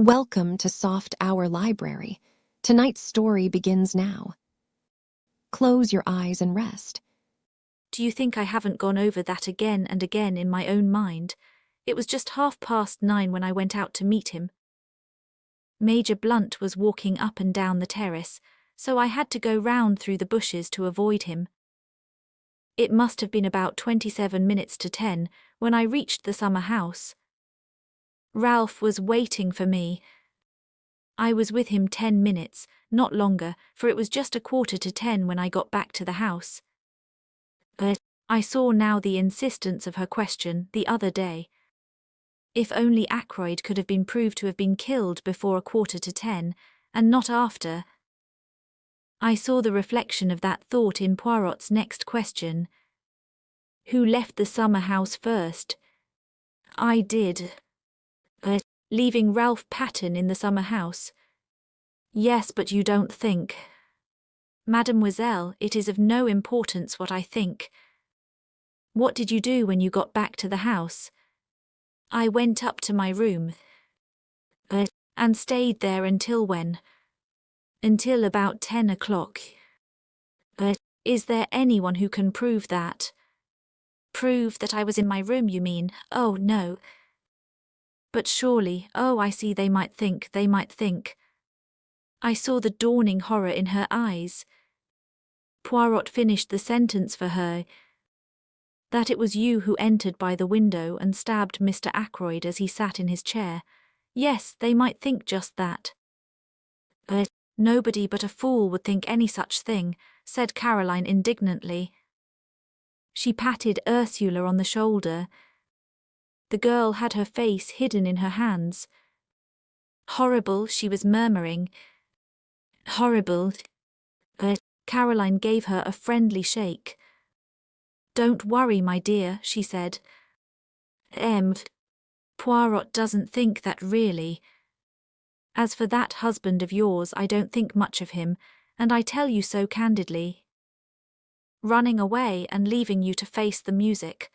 Welcome to Soft Hour Library. Tonight's story begins now. Close your eyes and rest. Do you think I haven't gone over that again and again in my own mind? It was just 9:30 when I went out to meet him. Major Blunt was walking up and down the terrace, so I had to go round through the bushes to avoid him. It must have been about 27 minutes to 10 when I reached the summer house. Ralph was waiting for me. I was with him 10 minutes, not longer, for it was just 9:45 when I got back to the house. I saw now the insistence of her question the other day. If only Ackroyd could have been proved to have been killed before 9:45, and not after. I saw the reflection of that thought in Poirot's next question. Who left the summer house first? I did. Leaving Ralph Patten in the summer house. Yes, but you don't think. Mademoiselle, it is of no importance what I think. What did you do when you got back to the house? I went up to my room. And stayed there until when? Until about 10 o'clock. Is there anyone who can prove that? Prove that I was in my room, you mean? Oh, no. But surely, I see, they might think. I saw the dawning horror in her eyes. Poirot finished the sentence for her. That it was you who entered by the window and stabbed Mr. Ackroyd as he sat in his chair. Yes, they might think just that. Nobody but a fool would think any such thing, said Caroline indignantly. She patted Ursula on the shoulder. The girl had her face hidden in her hands. Horrible, she was murmuring. Horrible. Caroline gave her a friendly shake. Don't worry, my dear, she said. Poirot doesn't think that really. As for that husband of yours, I don't think much of him, and I tell you so candidly. Running away and leaving you to face the music.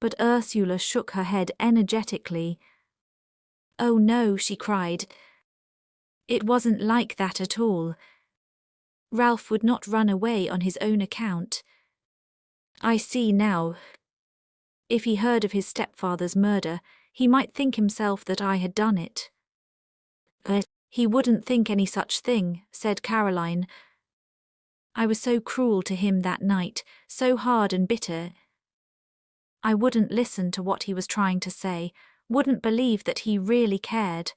But Ursula shook her head energetically. Oh no, she cried. It wasn't like that at all. Ralph would not run away on his own account. I see now. If he heard of his stepfather's murder, he might think himself that I had done it. He wouldn't think any such thing, said Caroline. I was so cruel to him that night, so hard and bitter. I wouldn't listen to what he was trying to say, wouldn't believe that he really cared.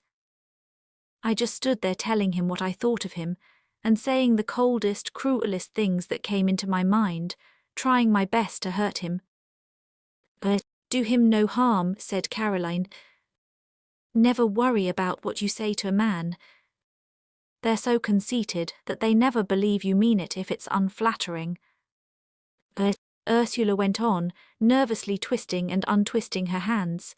I just stood there telling him what I thought of him, and saying the coldest, cruelest things that came into my mind, trying my best to hurt him. Do him no harm, said Caroline. Never worry about what you say to a man. They're so conceited that they never believe you mean it if it's unflattering. Ursula went on, nervously twisting and untwisting her hands.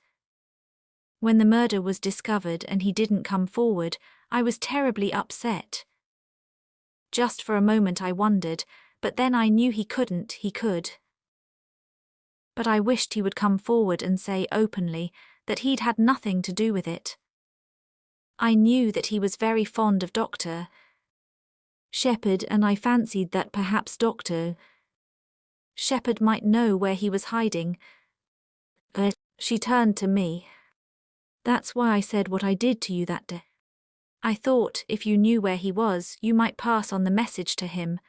When the murder was discovered and he didn't come forward, I was terribly upset. Just for a moment I wondered, but then I knew he couldn't, he could. But I wished he would come forward and say openly that he'd had nothing to do with it. I knew that he was very fond of Dr. Shepherd, and I fancied that perhaps Dr. Shepherd might know where he was hiding. She turned to me. That's why I said what I did to you that day. I thought if you knew where he was, you might pass on the message to him.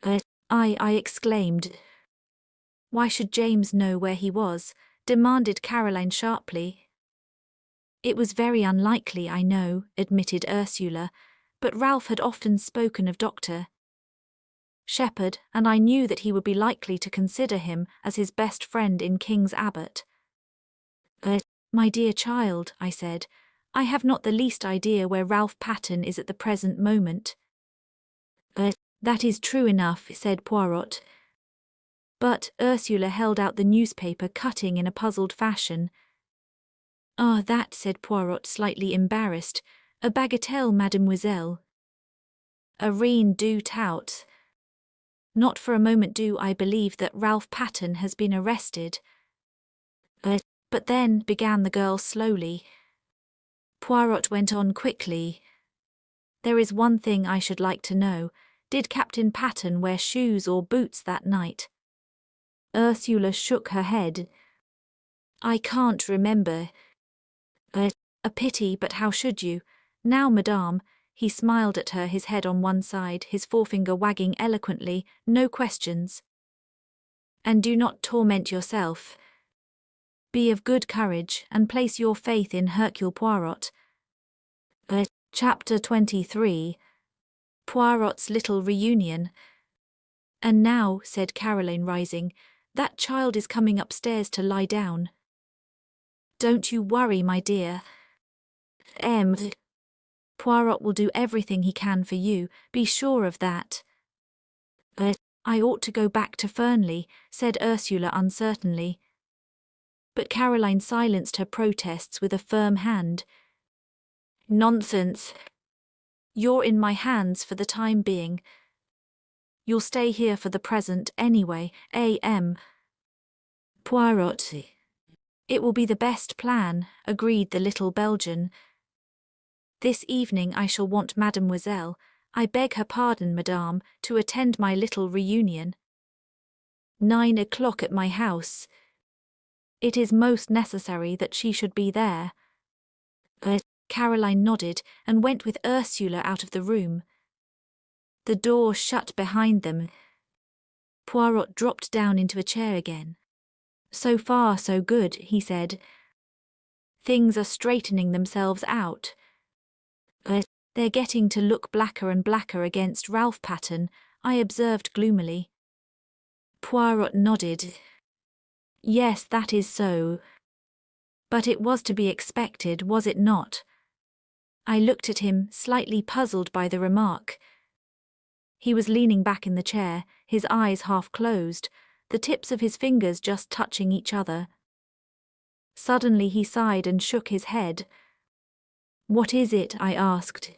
I exclaimed. Why should James know where he was? Demanded Caroline sharply. It was very unlikely, I know, admitted Ursula, but Ralph had often spoken of Dr. Shepherd, and I knew that he would be likely to consider him as his best friend in King's Abbot. My dear child, I said, I have not the least idea where Ralph Patten is at the present moment. That is true enough, said Poirot. But Ursula held out the newspaper, cutting in a puzzled fashion. Ah, that, said Poirot, slightly embarrassed. A bagatelle, mademoiselle. A rien du tout. Not for a moment do I believe that Ralph Patten has been arrested. But then, began the girl slowly. Poirot went on quickly. There is one thing I should like to know. Did Captain Pattern wear shoes or boots that night? Ursula shook her head. I can't remember. A pity, but how should you? Now, madame, he smiled at her, his head on one side, his forefinger wagging eloquently, no questions. And do not torment yourself. Be of good courage, and place your faith in Hercule Poirot. Chapter 23. Poirot's Little Reunion. And now, said Caroline, rising, that child is coming upstairs to lie down. Don't you worry, my dear. Poirot will do everything he can for you, be sure of that. I ought to go back to Fernley, said Ursula uncertainly. But Caroline silenced her protests with a firm hand. Nonsense. You're in my hands for the time being. You'll stay here for the present anyway, A.M. Poirot. It will be the best plan, agreed the little Belgian. This evening I shall want Mademoiselle, I beg her pardon, madame, to attend my little reunion. 9 o'clock at my house. It is most necessary that she should be there. Caroline nodded and went with Ursula out of the room. The door shut behind them. Poirot dropped down into a chair again. So far, so good, he said. Things are straightening themselves out. They're getting to look blacker and blacker against Ralph Pattern, I observed gloomily. Poirot nodded. Yes, that is so. But it was to be expected, was it not? I looked at him, slightly puzzled by the remark. He was leaning back in the chair, his eyes half closed, the tips of his fingers just touching each other. Suddenly he sighed and shook his head. What is it? I asked.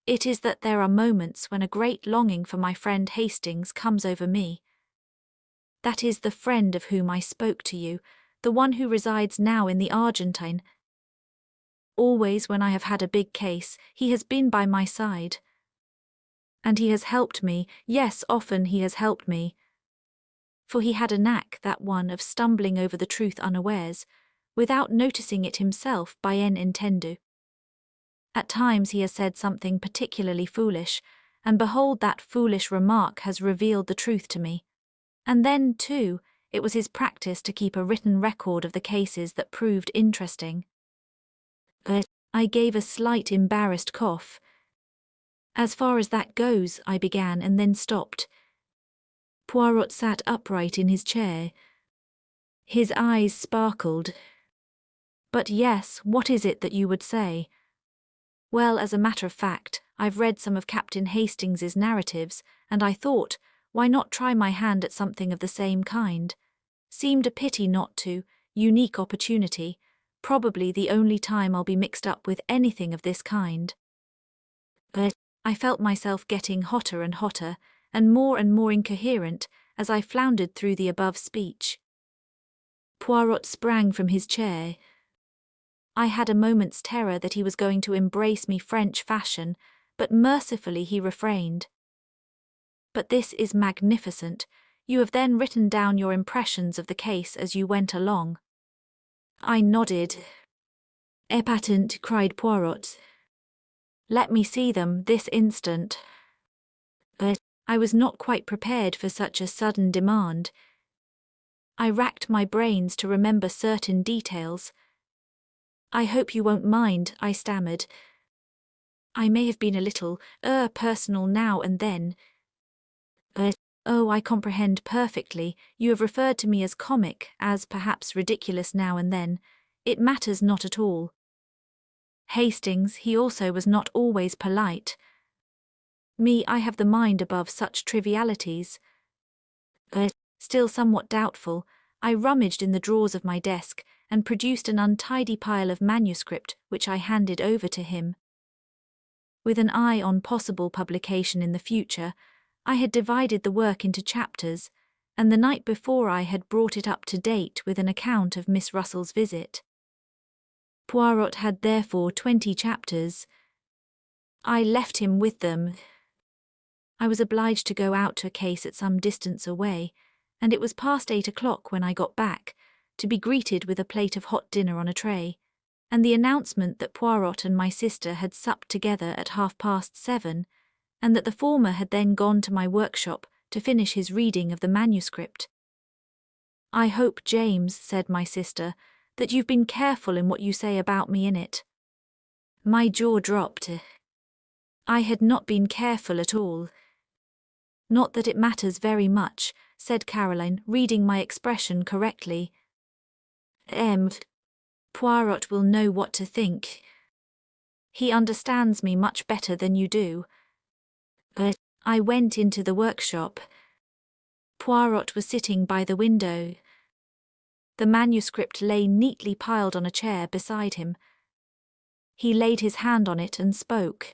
It is that there are moments when a great longing for my friend Hastings comes over me. That is the friend of whom I spoke to you, the one who resides now in the Argentine. Always when I have had a big case, he has been by my side. And he has helped me, yes, often he has helped me. For he had a knack, that one, of stumbling over the truth unawares, without noticing it himself bien entendu. At times he has said something particularly foolish, and behold, that foolish remark has revealed the truth to me. And then, too, it was his practice to keep a written record of the cases that proved interesting. I gave a slight embarrassed cough. As far as that goes, I began and then stopped. Poirot sat upright in his chair. His eyes sparkled. But yes, what is it that you would say? Well, as a matter of fact, I've read some of Captain Hastings's narratives, and I thought, why not try my hand at something of the same kind? Seemed a pity not to, unique opportunity, probably the only time I'll be mixed up with anything of this kind. I felt myself getting hotter and hotter, and more incoherent, as I floundered through the above speech. Poirot sprang from his chair. I had a moment's terror that he was going to embrace me French fashion, but mercifully he refrained. But this is magnificent. You have then written down your impressions of the case as you went along. I nodded. Épatant, cried Poirot. Let me see them this instant. I was not quite prepared for such a sudden demand. I racked my brains to remember certain details. I hope you won't mind, I stammered. I may have been a little, personal now and then. Oh, I comprehend perfectly. You have referred to me as comic, as perhaps ridiculous now and then. It matters not at all. Hastings, he also was not always polite. Me, I have the mind above such trivialities. Still somewhat doubtful, I rummaged in the drawers of my desk and produced an untidy pile of manuscript which I handed over to him. With an eye on possible publication in the future, I had divided the work into chapters, and the night before I had brought it up to date with an account of Miss Russell's visit. Poirot had therefore 20 chapters. I left him with them. I was obliged to go out to a case at some distance away, and it was past 8 o'clock when I got back, to be greeted with a plate of hot dinner on a tray, and the announcement that Poirot and my sister had supped together at 7:30, and that the former had then gone to my workshop to finish his reading of the manuscript. "I hope, James," said my sister, "that you've been careful in what you say about me in it." My jaw dropped. I had not been careful at all. "Not that it matters very much," said Caroline, reading my expression correctly. Poirot will know what to think. He understands me much better than you do." I went into the workshop. Poirot was sitting by the window. The manuscript lay neatly piled on a chair beside him. He laid his hand on it and spoke.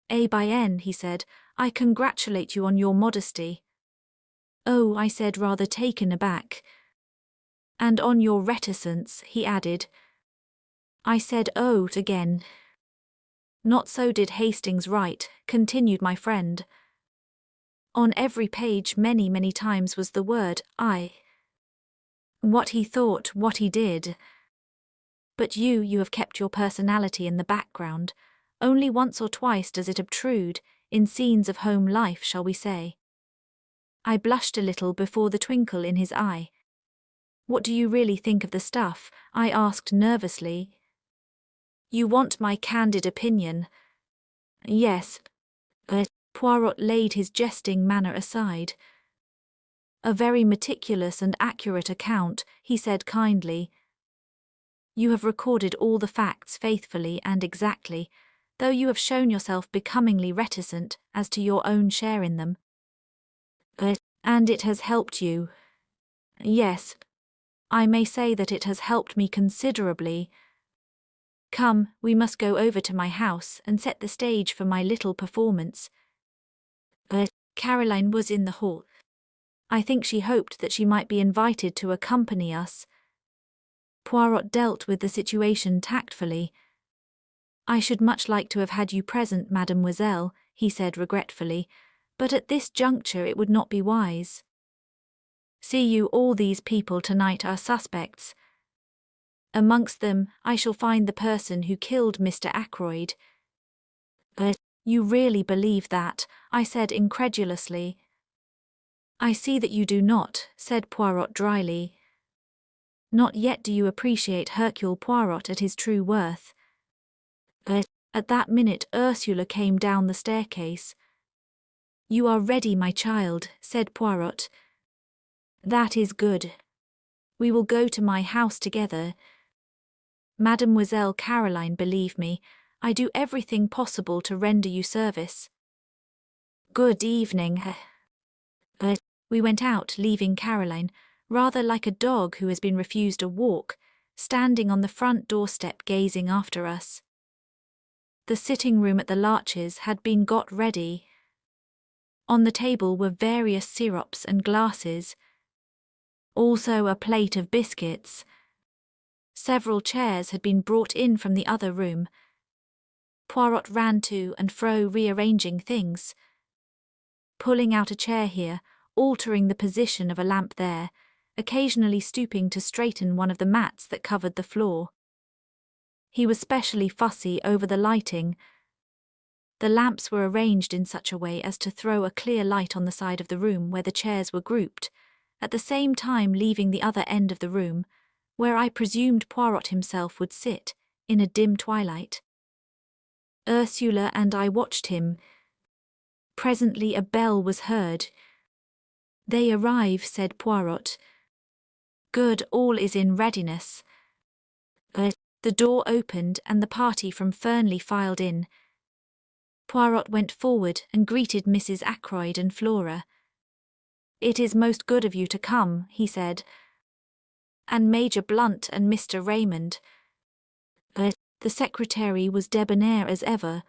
"Bien," he said, "I congratulate you on your modesty." "Oh," I said, rather taken aback. "And on your reticence," he added. I said "oh" again. "Not so did Hastings write," continued my friend. "On every page many times was the word I. What he thought, what he did. But you have kept your personality in the background. Only once or twice does it obtrude, in scenes of home life, shall we say." I blushed a little before the twinkle in his eye. "What do you really think of the stuff?" I asked nervously. "You want my candid opinion?" "Yes." Poirot laid his jesting manner aside. "A very meticulous and accurate account," he said kindly. "You have recorded all the facts faithfully and exactly, though you have shown yourself becomingly reticent as to your own share in them." "And it has helped you?" "Yes. I may say that it has helped me considerably. Come, we must go over to my house and set the stage for my little performance." Caroline was in the hall. I think she hoped that she might be invited to accompany us. Poirot dealt with the situation tactfully. "I should much like to have had you present, mademoiselle," he said regretfully, "but at this juncture it would not be wise. See you, all these people tonight are suspects. Amongst them, I shall find the person who killed Mr. Ackroyd." "You really believe that?" I said incredulously. "I see that you do not," said Poirot dryly. "Not yet do you appreciate Hercule Poirot at his true worth." At that minute Ursula came down the staircase. "You are ready, my child," said Poirot. "That is good. We will go to my house together. Mademoiselle Caroline, believe me, I do everything possible to render you service. Good evening." We went out, leaving Caroline, rather like a dog who has been refused a walk, standing on the front doorstep gazing after us. The sitting room at the Larches had been got ready. On the table were various syrups and glasses, also a plate of biscuits. Several chairs had been brought in from the other room. Poirot ran to and fro rearranging things, pulling out a chair here, altering the position of a lamp there, occasionally stooping to straighten one of the mats that covered the floor. He was specially fussy over the lighting. The lamps were arranged in such a way as to throw a clear light on the side of the room where the chairs were grouped, at the same time leaving the other end of the room, where I presumed Poirot himself would sit, in a dim twilight. Ursula and I watched him. Presently a bell was heard. "They arrive," said Poirot. "Good, all is in readiness." The door opened and the party from Fernley filed in. Poirot went forward and greeted Mrs. Ackroyd and Flora. "It is most good of you to come," he said. "And Major Blunt and Mr. Raymond." The secretary was debonair as ever.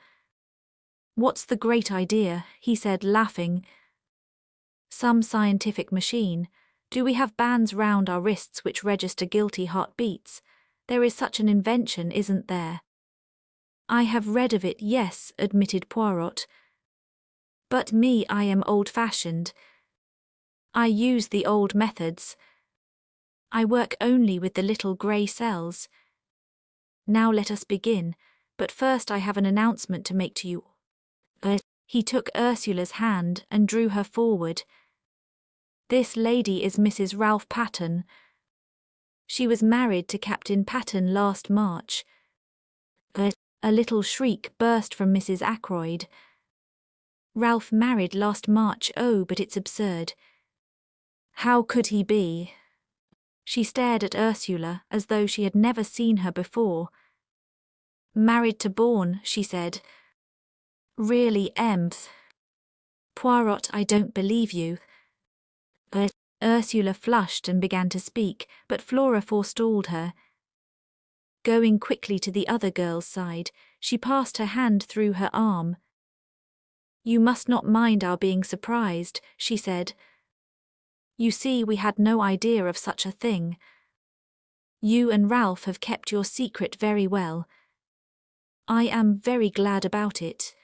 "What's the great idea?" he said, laughing. "Some scientific machine. Do we have bands round our wrists which register guilty heartbeats? There is such an invention, isn't there? I have read of it, yes, admitted Poirot. But me, I am old-fashioned. I use the old methods. I work only with the little grey cells. Now let us begin, but first I have an announcement to make to you. He took Ursula's hand and drew her forward. This lady is Mrs. Ralph Pattern. She was married to Captain Pattern last March. A little shriek burst from Mrs. Ackroyd. Ralph married last March, oh, but it's absurd. How could he be? She stared at Ursula as though she had never seen her before. Married to Bourne, she said. Really, Ems? Poirot, I don't believe you. Ursula flushed and began to speak, but Flora forestalled her. Going quickly to the other girl's side, she passed her hand through her arm. You must not mind our being surprised, she said. You see, we had no idea of such a thing. You and Ralph have kept your secret very well. I am very glad about it.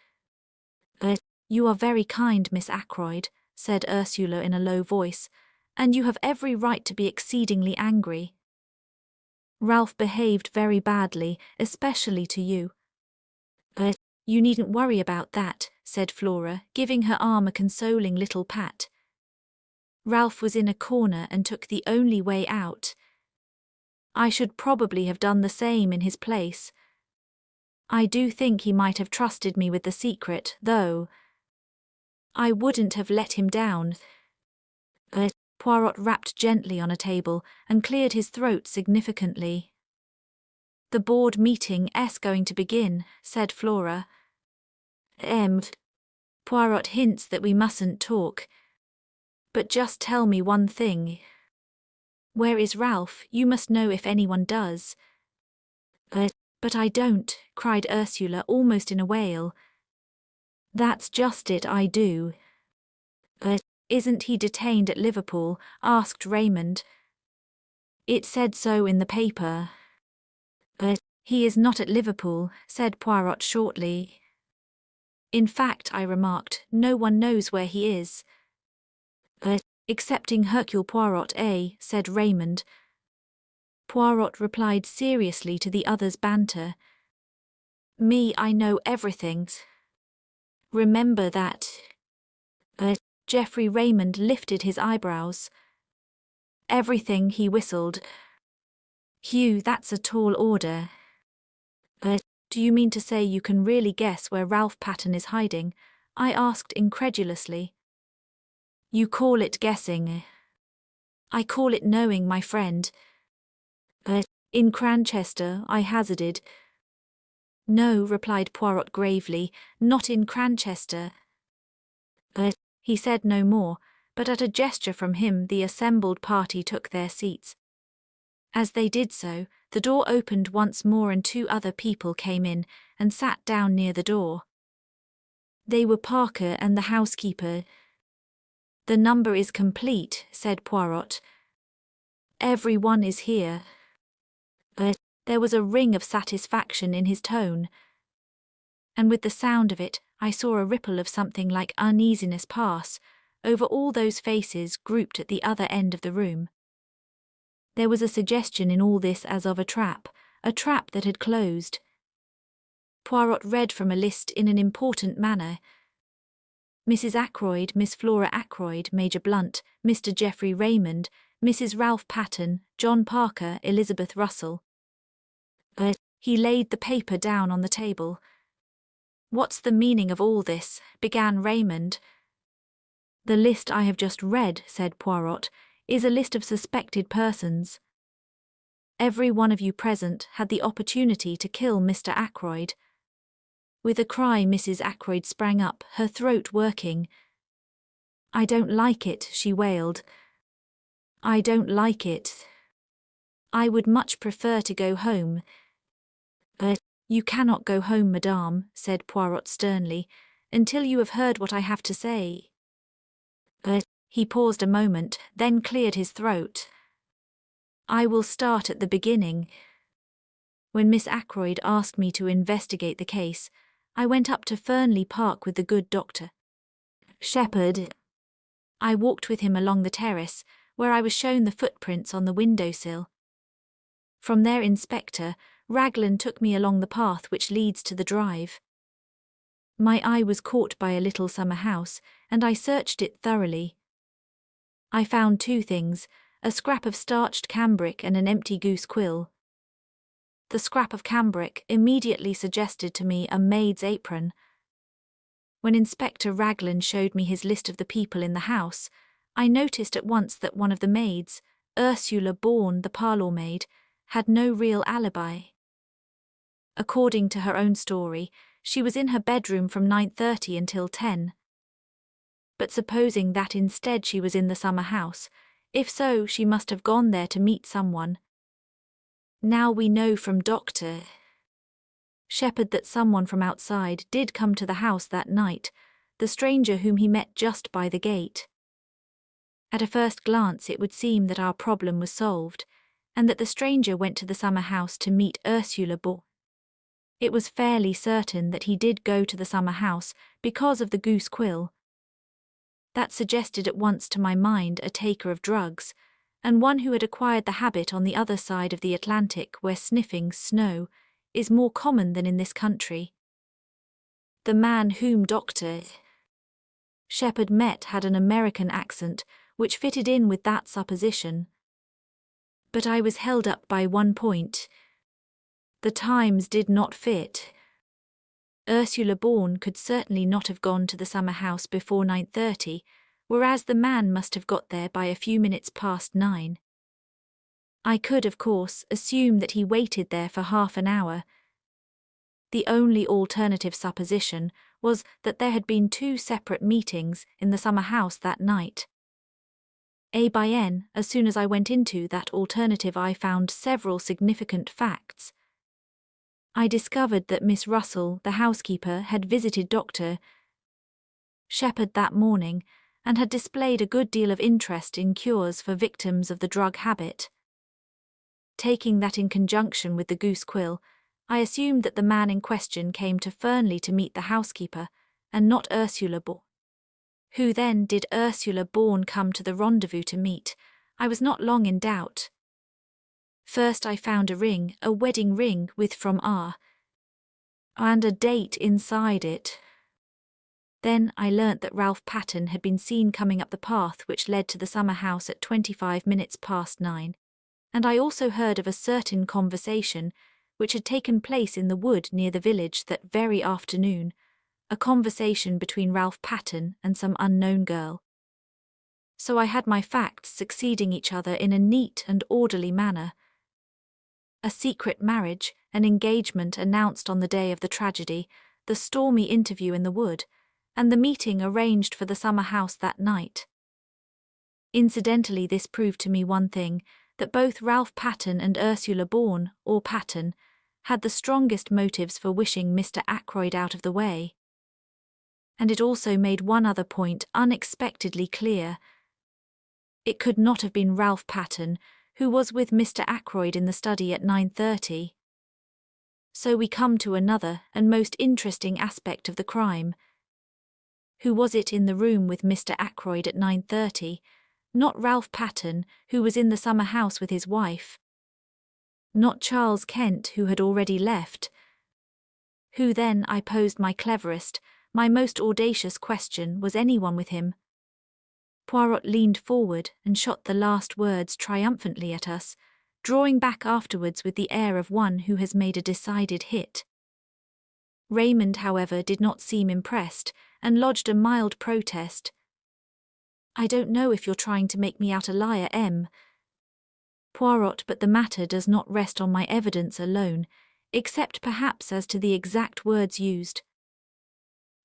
You are very kind, Miss Ackroyd, said Ursula in a low voice, and you have every right to be exceedingly angry. Ralph behaved very badly, especially to you. You needn't worry about that, said Flora, giving her arm a consoling little pat. Ralph was in a corner and took the only way out. I should probably have done the same in his place. I do think he might have trusted me with the secret, though. I wouldn't have let him down. Poirot rapped gently on a table and cleared his throat significantly. The board meeting is going to begin, said Flora. Poirot hints that we mustn't talk. But just tell me one thing. Where is Ralph? You must know if anyone does. But I don't, cried Ursula almost in a wail. That's just it, I do. Isn't he detained at Liverpool? Asked Raymond. It said so in the paper. He is not at Liverpool, said Poirot shortly. In fact, I remarked, no one knows where he is. Excepting Hercule Poirot, said Raymond. Poirot replied seriously to the other's banter. Me, I know everything. Remember that. Geoffrey Raymond lifted his eyebrows. Everything, he whistled. Hugh, that's a tall order. Do you mean to say you can really guess where Ralph Pattern is hiding? I asked incredulously. You call it guessing. I call it knowing, my friend. In Cranchester, I hazarded. No, replied Poirot gravely, not in Cranchester. He said no more, but at a gesture from him the assembled party took their seats. As they did so, the door opened once more and two other people came in and sat down near the door. They were Parker and the housekeeper. The number is complete, said Poirot. Every one is here. There was a ring of satisfaction in his tone. And with the sound of it, I saw a ripple of something like uneasiness pass over all those faces grouped at the other end of the room. There was a suggestion in all this as of a trap that had closed. Poirot read from a list in an important manner. Mrs. Ackroyd, Miss Flora Ackroyd, Major Blunt, Mr. Geoffrey Raymond, Mrs. Ralph Pattern, John Parker, Elizabeth Russell. He laid the paper down on the table. What's the meaning of all this? Began Raymond. The list I have just read, said Poirot, is a list of suspected persons. Every one of you present had the opportunity to kill Mr. Ackroyd. With a cry, Mrs. Ackroyd sprang up, her throat working. I don't like it, she wailed. I don't like it. I would much prefer to go home. You cannot go home, madame, said Poirot sternly, until you have heard what I have to say. He paused a moment, then cleared his throat. I will start at the beginning. When Miss Ackroyd asked me to investigate the case, I went up to Fernley Park with the good Dr. Shepherd. I walked with him along the terrace, where I was shown the footprints on the windowsill. From there, Inspector Raglan took me along the path which leads to the drive. My eye was caught by a little summer house, and I searched it thoroughly. I found two things, a scrap of starched cambric and an empty goose quill. The scrap of cambric immediately suggested to me a maid's apron. When Inspector Raglan showed me his list of the people in the house, I noticed at once that one of the maids, Ursula Bourne, the parlour maid, had no real alibi. According to her own story, she was in her bedroom from 9:30 until 10. But supposing that instead she was in the summer house, if so, she must have gone there to meet someone. Now we know from Dr. Shepherd that someone from outside did come to the house that night, the stranger whom he met just by the gate. At a first glance it would seem that our problem was solved, and that the stranger went to the summer house to meet Ursula Bourne. It was fairly certain that he did go to the summer house because of the goose quill. That suggested at once to my mind a taker of drugs, and one who had acquired the habit on the other side of the Atlantic, where sniffing snow is more common than in this country. The man whom Dr. Shepherd met had an American accent, which fitted in with that supposition. But I was held up by one point. The times did not fit. Ursula Bourne could certainly not have gone to the summer house before 9:30, whereas the man must have got there by a few minutes past 9. I could, of course, assume that he waited there for half an hour. The only alternative supposition was that there had been two separate meetings in the summer house that night. As soon as I went into that alternative, I found several significant facts. I discovered that Miss Russell, the housekeeper, had visited Dr. Shepherd that morning and had displayed a good deal of interest in cures for victims of the drug habit. Taking that in conjunction with the goose quill, I assumed that the man in question came to Fernley to meet the housekeeper, and not Ursula Bourne. Who then did Ursula Bourne come to the rendezvous to meet? I was not long in doubt. First I found a ring, a wedding ring with from R. and a date inside it. Then I learnt that Ralph Patten had been seen coming up the path which led to the summer house at 25 minutes past 9, and I also heard of a certain conversation which had taken place in the wood near the village that very afternoon, a conversation between Ralph Patten and some unknown girl. So I had my facts succeeding each other in a neat and orderly manner. A secret marriage, an engagement announced on the day of the tragedy, the stormy interview in the wood, and the meeting arranged for the summer house that night. Incidentally, this proved to me one thing, that both Ralph Patten and Ursula Bourne, or Patten, had the strongest motives for wishing Mr. Ackroyd out of the way. And it also made one other point unexpectedly clear. It could not have been Ralph Patten, who was with Mr. Ackroyd in the study at 9:30. So we come to another and most interesting aspect of the crime. Who was it in the room with Mr. Ackroyd at 9:30? Not Ralph Patten, who was in the summer house with his wife. Not Charles Kent, who had already left. Who then, I posed my cleverest, my most audacious question, was anyone with him? Poirot leaned forward and shot the last words triumphantly at us, drawing back afterwards with the air of one who has made a decided hit. Raymond, however, did not seem impressed, and lodged a mild protest. "I don't know if you're trying to make me out a liar, M. Poirot, but the matter does not rest on my evidence alone, except perhaps as to the exact words used.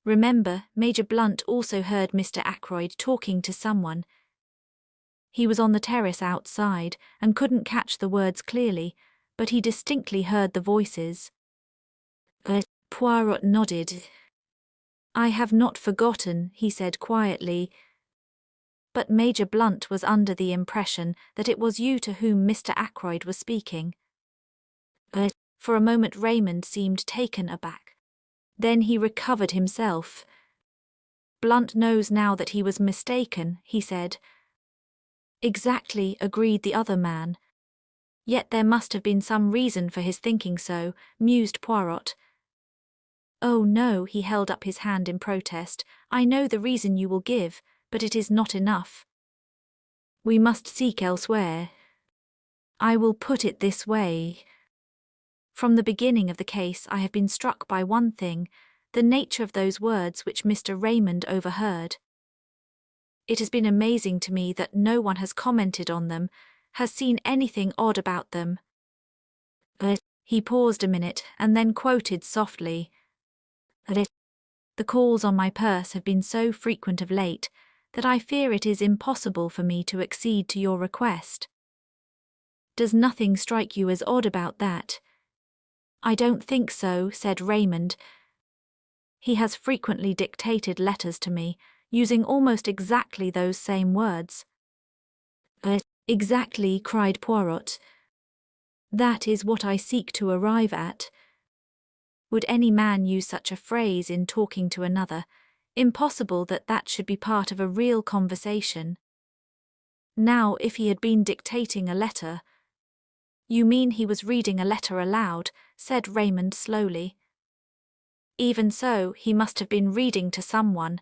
Remember, Major Blunt also heard Mr. Ackroyd talking to someone. He was on the terrace outside and couldn't catch the words clearly, but he distinctly heard the voices." Poirot nodded. "I have not forgotten," he said quietly. "But Major Blunt was under the impression that it was you to whom Mr. Ackroyd was speaking." For a moment Raymond seemed taken aback. Then he recovered himself. "Blunt knows now that he was mistaken," he said. "Exactly," agreed the other man. "Yet there must have been some reason for his thinking so," mused Poirot. "Oh no," he held up his hand in protest. "I know the reason you will give, but it is not enough. We must seek elsewhere. I will put it this way. From the beginning of the case I have been struck by one thing, the nature of those words which Mr. Raymond overheard. It has been amazing to me that no one has commented on them, has seen anything odd about them." He paused a minute and then quoted softly, "The calls on my purse have been so frequent of late that I fear it is impossible for me to accede to your request. Does nothing strike you as odd about that?" "I don't think so," said Raymond. "He has frequently dictated letters to me, using almost exactly those same words." "Exactly," cried Poirot. "That is what I seek to arrive at. Would any man use such a phrase in talking to another? Impossible that that should be part of a real conversation. Now, if he had been dictating a letter—" "You mean he was reading a letter aloud," said Raymond slowly. "Even so, he must have been reading to someone."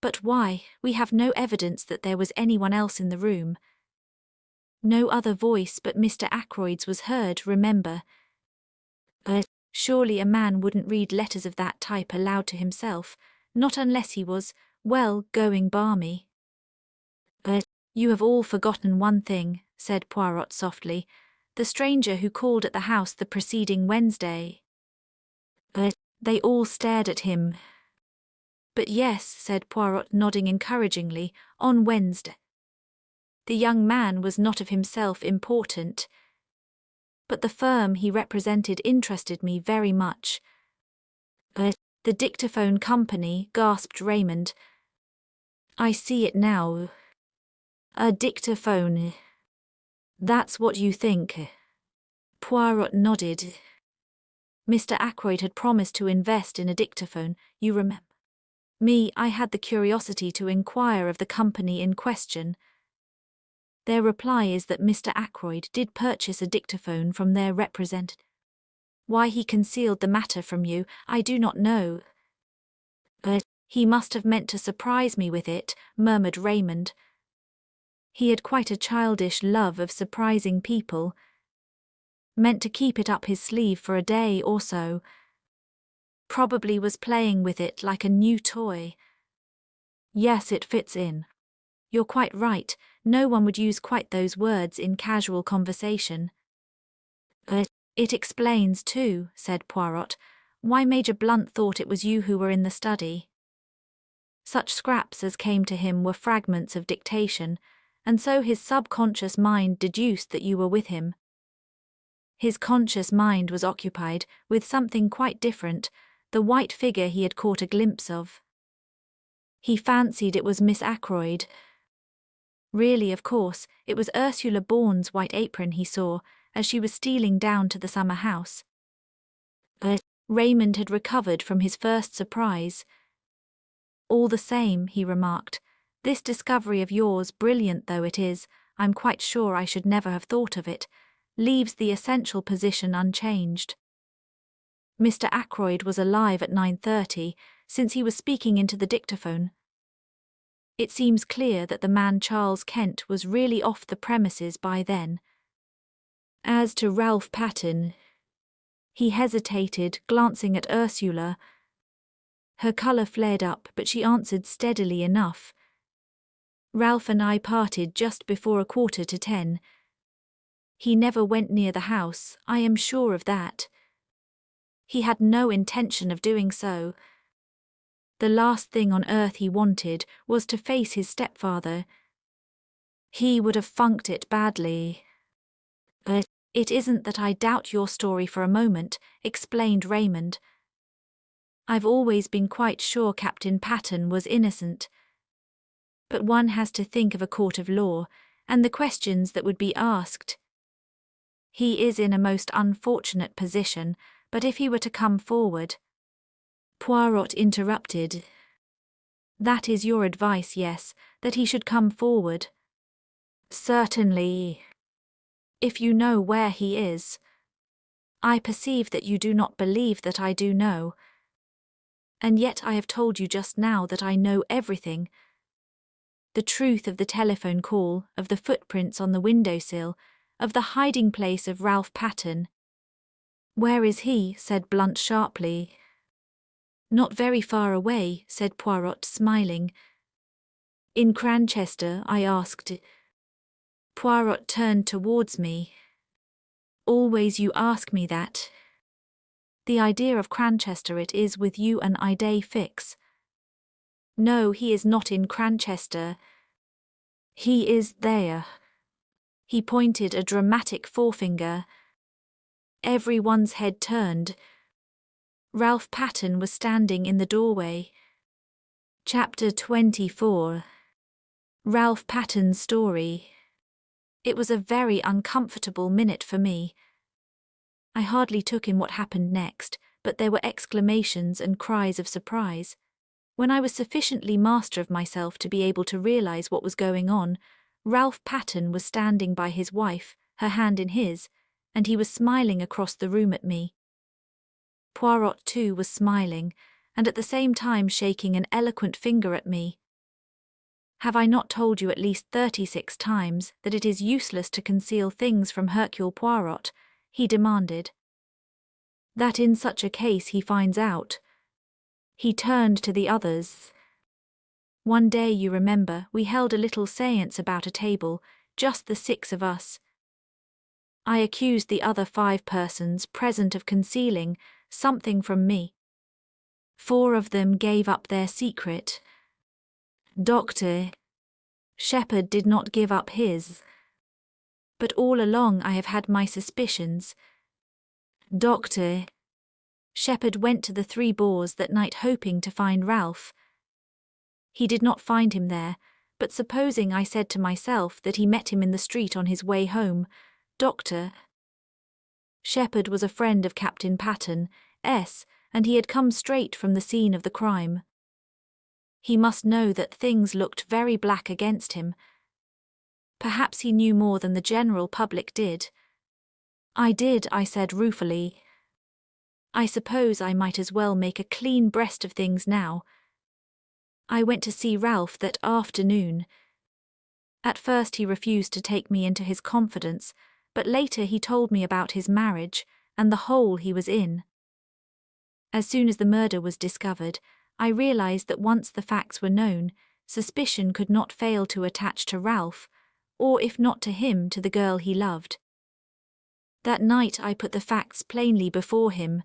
"But why? We have no evidence that there was anyone else in the room. No other voice but Mr. Ackroyd's was heard, remember. Surely a man wouldn't read letters of that type aloud to himself, not unless he was, well, going balmy." "You have all forgotten one thing," said Poirot softly, "the stranger who called at the house the preceding Wednesday." They all stared at him. "But yes," said Poirot, nodding encouragingly, "on Wednesday. The young man was not of himself important, but the firm he represented interested me very much." "The dictaphone company," gasped Raymond. "I see it now. A dictaphone. That's what you think." Poirot nodded. "Mr. Ackroyd had promised to invest in a dictaphone, you remember. I had the curiosity to inquire of the company in question. Their reply is that Mr. Ackroyd did purchase a dictaphone from their representative. Why he concealed the matter from you, I do not know." "He must have meant to surprise me with it," murmured Raymond. "He had quite a childish love of surprising people. Meant to keep it up his sleeve for a day or so. Probably was playing with it like a new toy." "Yes, it fits in. You're quite right, no one would use quite those words in casual conversation." It explains, too," said Poirot, "why Major Blunt thought it was you who were in the study. Such scraps as came to him were fragments of dictation, and so his subconscious mind deduced that you were with him. His conscious mind was occupied with something quite different, the white figure he had caught a glimpse of. He fancied it was Miss Ackroyd. Really, of course, it was Ursula Bourne's white apron he saw as she was stealing down to the summer house." Raymond had recovered from his first surprise. "All the same," he remarked, "this discovery of yours, brilliant though it is, I'm quite sure I should never have thought of it, leaves the essential position unchanged. Mr. Ackroyd was alive at 9:30, since he was speaking into the dictaphone. It seems clear that the man Charles Kent was really off the premises by then. As to Ralph Patten—" He hesitated, glancing at Ursula. Her colour flared up, but she answered steadily enough. "Ralph and I parted just before 9:45. He never went near the house, I am sure of that. He had no intention of doing so. The last thing on earth he wanted was to face his stepfather. He would have funked it badly." It isn't that I doubt your story for a moment," explained Raymond. "I've always been quite sure Captain Patten was innocent. But one has to think of a court of law, and the questions that would be asked. He is in a most unfortunate position, but if he were to come forward. Poirot interrupted. That is your advice, yes, that he should come forward. Certainly. If you know where he is. I perceive that you do not believe that I do know. And yet I have told you just now that I know everything. The truth of the telephone call, of the footprints on the windowsill, of the hiding place of Ralph Patten. Where is he? Said Blunt sharply. Not very far away, said Poirot, smiling. In Cranchester, I asked. Poirot turned towards me. Always you ask me that. The idea of Cranchester it is with you an idea fix. No, he is not in Cranchester. He is there. He pointed a dramatic forefinger. Everyone's head turned. Ralph Patten was standing in the doorway. Chapter 24. Ralph Patten's story. It was a very uncomfortable minute for me. I hardly took in what happened next, but there were exclamations and cries of surprise. When I was sufficiently master of myself to be able to realize what was going on, Ralph Patten was standing by his wife, her hand in his, and he was smiling across the room at me. Poirot, too, was smiling, and at the same time shaking an eloquent finger at me. Have I not told you at least 36 times that it is useless to conceal things from Hercule Poirot? He demanded. That in such a case he finds out. He turned to the others. One day, you remember, we held a little séance about a table, just the 6 of us. I accused the other 5 persons present of concealing something from me. 4 of them gave up their secret. Dr. Shepherd did not give up his. But all along I have had my suspicions. Dr. Shepherd went to the 3 Boars that night hoping to find Ralph. He did not find him there, but supposing I said to myself that he met him in the street on his way home, Dr. Shepherd was a friend of Captain Patten, S., and he had come straight from the scene of the crime. He must know that things looked very black against him. Perhaps he knew more than the general public did. I did, I said ruefully. I suppose I might as well make a clean breast of things now. I went to see Ralph that afternoon. At first he refused to take me into his confidence, but later he told me about his marriage and the hole he was in. As soon as the murder was discovered, I realized that once the facts were known, suspicion could not fail to attach to Ralph, or if not to him, to the girl he loved. That night I put the facts plainly before him.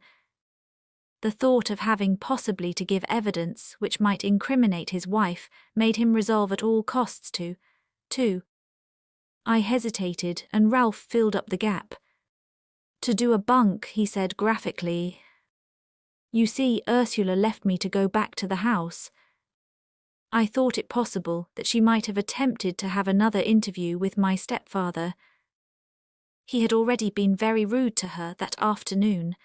The thought of having possibly to give evidence which might incriminate his wife made him resolve at all costs to. I hesitated, and Ralph filled up the gap. To do a bunk, he said graphically. You see, Ursula left me to go back to the house. I thought it possible that she might have attempted to have another interview with my stepfather. He had already been very rude to her that afternoon.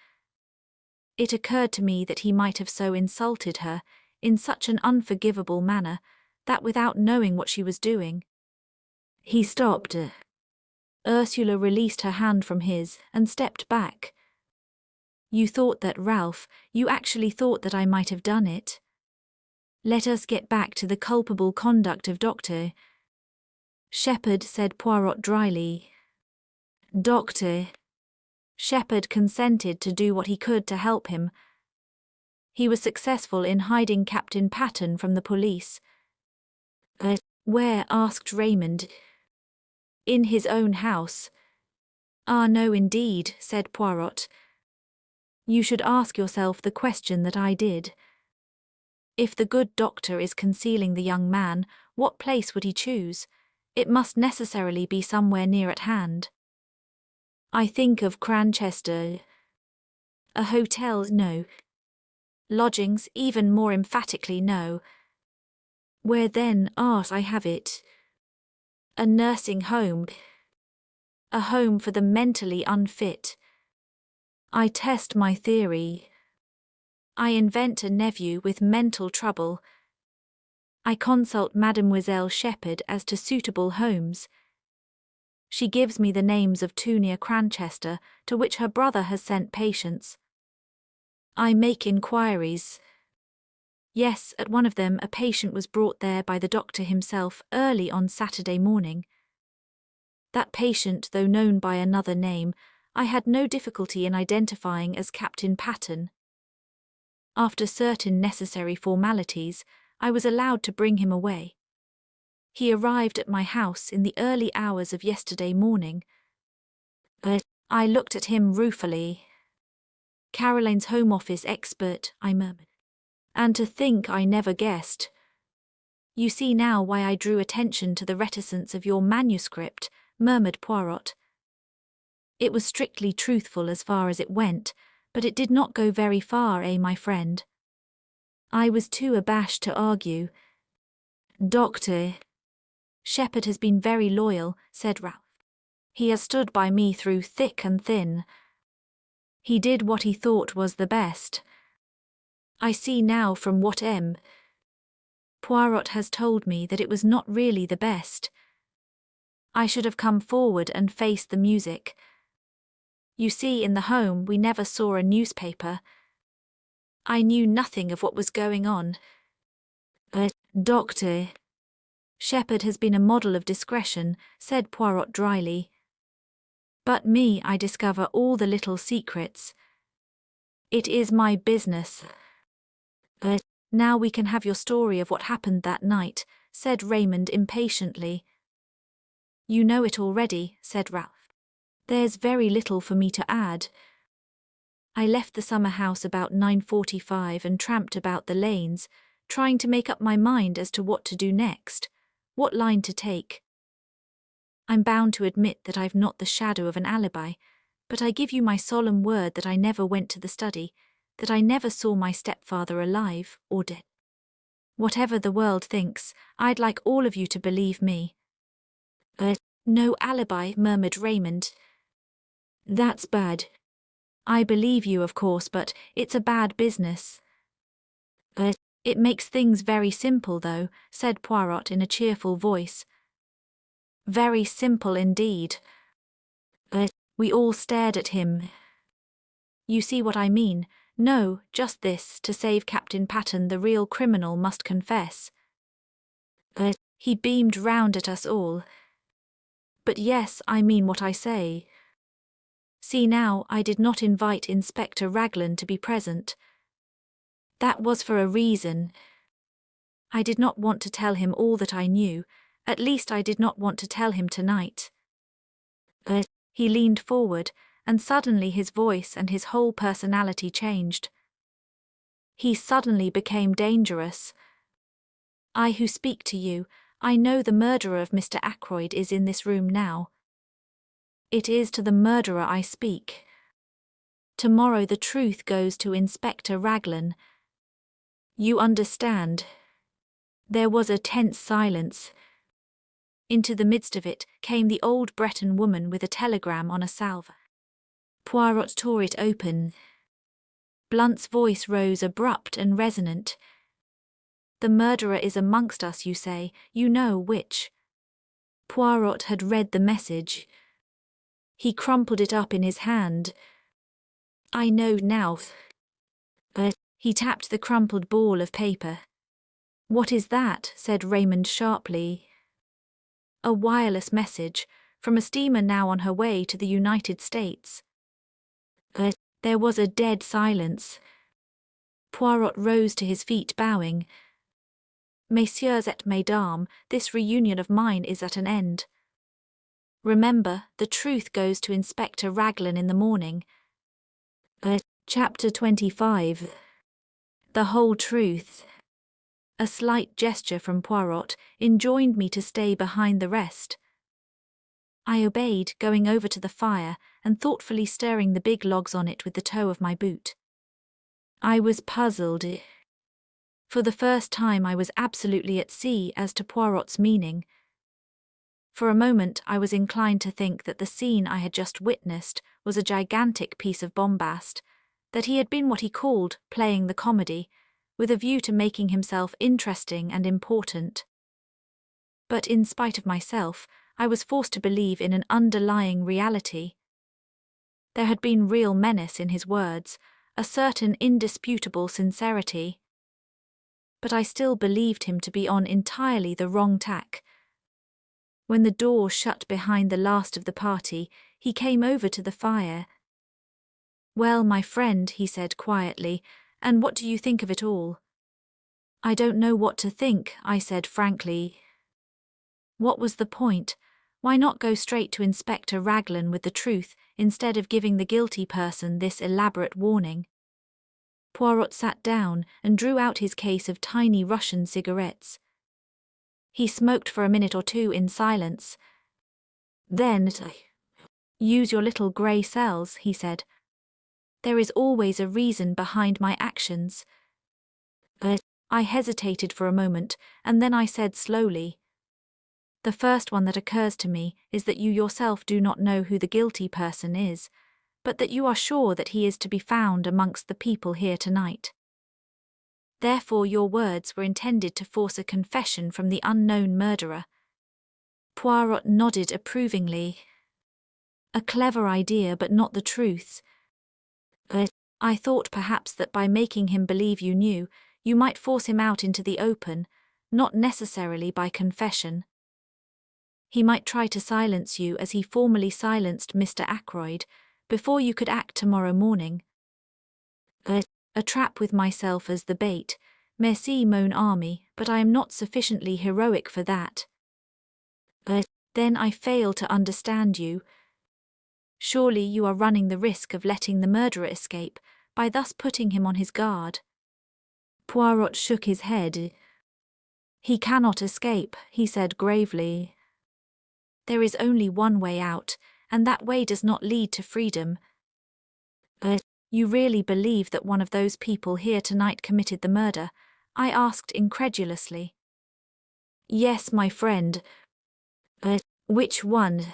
It occurred to me that he might have so insulted her in such an unforgivable manner that without knowing what she was doing. He stopped. Ursula released her hand from his and stepped back. You thought that, Ralph, you actually thought that I might have done it. Let us get back to the culpable conduct of Dr. Shepherd, said Poirot dryly. Dr. Shepherd consented to do what he could to help him. He was successful in hiding Captain Patten from the police. Where? Asked Raymond. In his own house. Ah, no, indeed, said Poirot. You should ask yourself the question that I did. If the good doctor is concealing the young man, what place would he choose? It must necessarily be somewhere near at hand. I think of Cranchester. A hotel, no. Lodgings, even more emphatically, no. Where then? I have it. A nursing home. A home for the mentally unfit. I test my theory. I invent a nephew with mental trouble. I consult Mademoiselle Shepherd as to suitable homes. She gives me the names of two near Cranchester, to which her brother has sent patients. I make inquiries. Yes, at one of them a patient was brought there by the doctor himself early on Saturday morning. That patient, though known by another name, I had no difficulty in identifying as Captain Patten. After certain necessary formalities, I was allowed to bring him away. He arrived at my house in the early hours of yesterday morning. I looked at him ruefully. Caroline's Home Office expert, I murmured. And to think I never guessed. You see now why I drew attention to the reticence of your manuscript, murmured Poirot. It was strictly truthful as far as it went, but it did not go very far, my friend. I was too abashed to argue. Doctor Shepherd has been very loyal, said Ralph. He has stood by me through thick and thin. He did what he thought was the best. I see now from what Poirot has told me that it was not really the best. I should have come forward and faced the music. You see, in the home we never saw a newspaper. I knew nothing of what was going on. Doctor Shepherd has been a model of discretion, said Poirot dryly. But me, I discover all the little secrets. It is my business. Now we can have your story of what happened that night, said Raymond impatiently. You know it already, said Ralph. There's very little for me to add. I left the summer house about 9:45 and tramped about the lanes, trying to make up my mind as to what to do next, what line to take. I'm bound to admit that I've not the shadow of an alibi, but I give you my solemn word that I never went to the study, that I never saw my stepfather alive or dead. Whatever the world thinks, I'd like all of you to believe me. No alibi, murmured Raymond. That's bad. I believe you, of course, but it's a bad business. It makes things very simple, though, said Poirot in a cheerful voice. Very simple indeed. We all stared at him. You see what I mean? No, just this, to save Captain Patten the real criminal must confess. He beamed round at us all. But yes, I mean what I say. See now, I did not invite Inspector Raglan to be present. That was for a reason. I did not want to tell him all that I knew, at least I did not want to tell him tonight. He leaned forward, and suddenly his voice and his whole personality changed. He suddenly became dangerous. I who speak to you, I know the murderer of Mr. Ackroyd is in this room now. It is to the murderer I speak. Tomorrow the truth goes to Inspector Raglan. You understand. There was a tense silence. Into the midst of it came the old Breton woman with a telegram on a salver. Poirot tore it open. Blunt's voice rose abrupt and resonant. The murderer is amongst us, you say, you know which. Poirot had read the message. He crumpled it up in his hand. I know now. He tapped the crumpled ball of paper. What is that? Said Raymond sharply. A wireless message, from a steamer now on her way to the United States. There was a dead silence. Poirot rose to his feet, bowing. Messieurs et mesdames, this reunion of mine is at an end. Remember, the truth goes to Inspector Raglan in the morning. Chapter 25. The whole truth. A slight gesture from Poirot enjoined me to stay behind the rest. I obeyed, going over to the fire and thoughtfully stirring the big logs on it with the toe of my boot. I was puzzled. For the first time I was absolutely at sea as to Poirot's meaning. For a moment I was inclined to think that the scene I had just witnessed was a gigantic piece of bombast, that he had been what he called playing the comedy, with a view to making himself interesting and important. But in spite of myself, I was forced to believe in an underlying reality. There had been real menace in his words, a certain indisputable sincerity. But I still believed him to be on entirely the wrong tack. When the door shut behind the last of the party, he came over to the fire. "Well, my friend," he said quietly, "and what do you think of it all?" "I don't know what to think," I said frankly. What was the point? Why not go straight to Inspector Raglan with the truth instead of giving the guilty person this elaborate warning? Poirot sat down and drew out his case of tiny Russian cigarettes. He smoked for a minute or two in silence. Then, "Use your little grey cells," he said. "There is always a reason behind my actions." I hesitated for a moment, and then I said slowly, "The first one that occurs to me is that you yourself do not know who the guilty person is, but that you are sure that he is to be found amongst the people here tonight. Therefore your words were intended to force a confession from the unknown murderer." Poirot nodded approvingly. "A clever idea, but not the truth. I thought perhaps that by making him believe you knew, you might force him out into the open, not necessarily by confession. He might try to silence you as he formerly silenced Mr. Ackroyd, before you could act tomorrow morning. A trap with myself as the bait. Merci, mon ami, but I am not sufficiently heroic for that." "Then I fail to understand you. Surely you are running the risk of letting the murderer escape, by thus putting him on his guard." Poirot shook his head. "He cannot escape," he said gravely. "There is only one way out, and that way does not lead to freedom." "You really believe that one of those people here tonight committed the murder?" I asked incredulously. "Yes, my friend." "Which one?"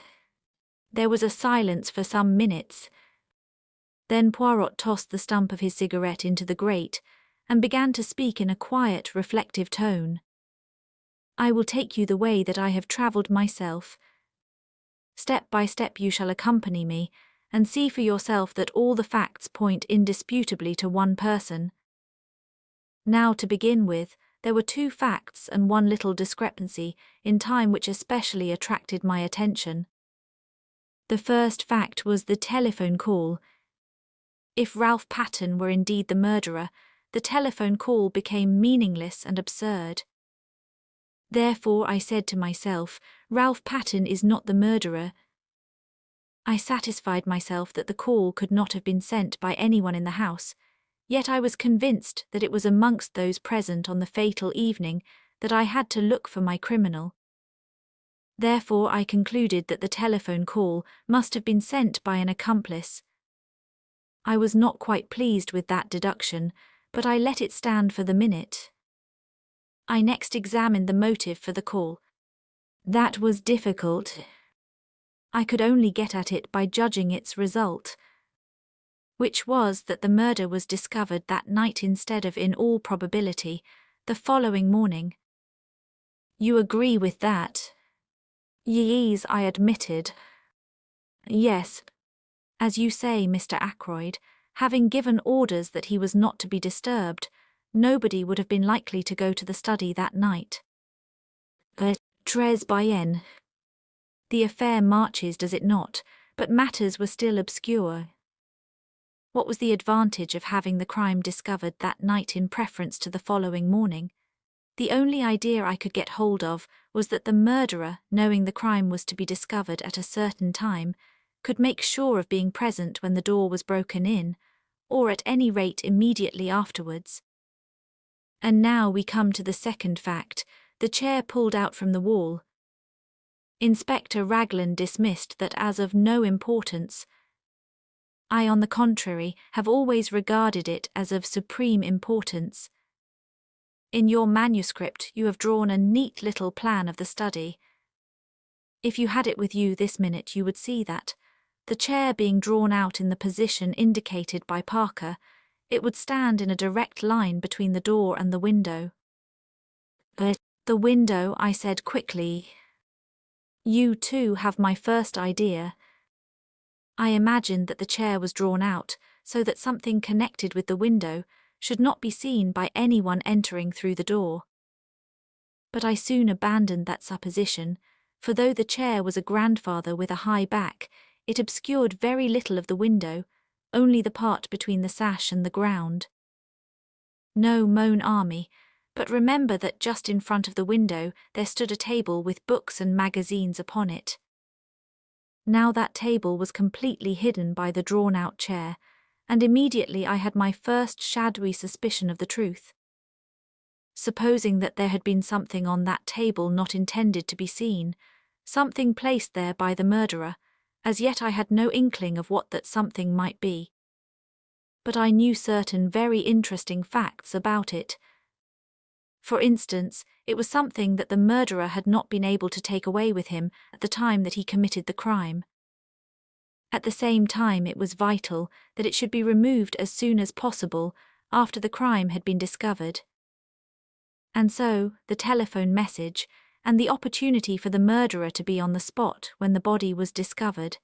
There was a silence for some minutes. Then Poirot tossed the stump of his cigarette into the grate and began to speak in a quiet, reflective tone. "I will take you the way that I have travelled myself. Step by step you shall accompany me, and see for yourself that all the facts point indisputably to one person. Now, to begin with, there were two facts and one little discrepancy in time which especially attracted my attention. The first fact was the telephone call. If Ralph Patten were indeed the murderer, the telephone call became meaningless and absurd. Therefore, I said to myself, Ralph Patten is not the murderer. I satisfied myself that the call could not have been sent by anyone in the house, yet I was convinced that it was amongst those present on the fatal evening that I had to look for my criminal. Therefore, I concluded that the telephone call must have been sent by an accomplice. I was not quite pleased with that deduction, but I let it stand for the minute. I next examined the motive for the call. That was difficult. I could only get at it by judging its result, which was that the murder was discovered that night instead of, in all probability, the following morning. You agree with that? Yes, I admitted. Yes. As you say, Mr. Ackroyd, having given orders that he was not to be disturbed, nobody would have been likely to go to the study that night. Très bien. The affair marches, does it not? But matters were still obscure. What was the advantage of having the crime discovered that night in preference to the following morning? The only idea I could get hold of was that the murderer, knowing the crime was to be discovered at a certain time, could make sure of being present when the door was broken in, or at any rate immediately afterwards. And now we come to the second fact, the chair pulled out from the wall. Inspector Raglan dismissed that as of no importance. I, on the contrary, have always regarded it as of supreme importance. In your manuscript you have drawn a neat little plan of the study. If you had it with you this minute, you would see that, the chair being drawn out in the position indicated by Parker, it would stand in a direct line between the door and the window. The window, I said quickly. You too have my first idea. I imagined that the chair was drawn out so that something connected with the window should not be seen by anyone entering through the door. But I soon abandoned that supposition, for though the chair was a grandfather with a high back, it obscured very little of the window, only the part between the sash and the ground. No, mon ami, but remember that just in front of the window there stood a table with books and magazines upon it. Now that table was completely hidden by the drawn-out chair, and immediately I had my first shadowy suspicion of the truth. Supposing that there had been something on that table not intended to be seen, something placed there by the murderer, as yet I had no inkling of what that something might be. But I knew certain very interesting facts about it. For instance, it was something that the murderer had not been able to take away with him at the time that he committed the crime. At the same time, it was vital that it should be removed as soon as possible after the crime had been discovered. And so, the telephone message, and the opportunity for the murderer to be on the spot when the body was discovered,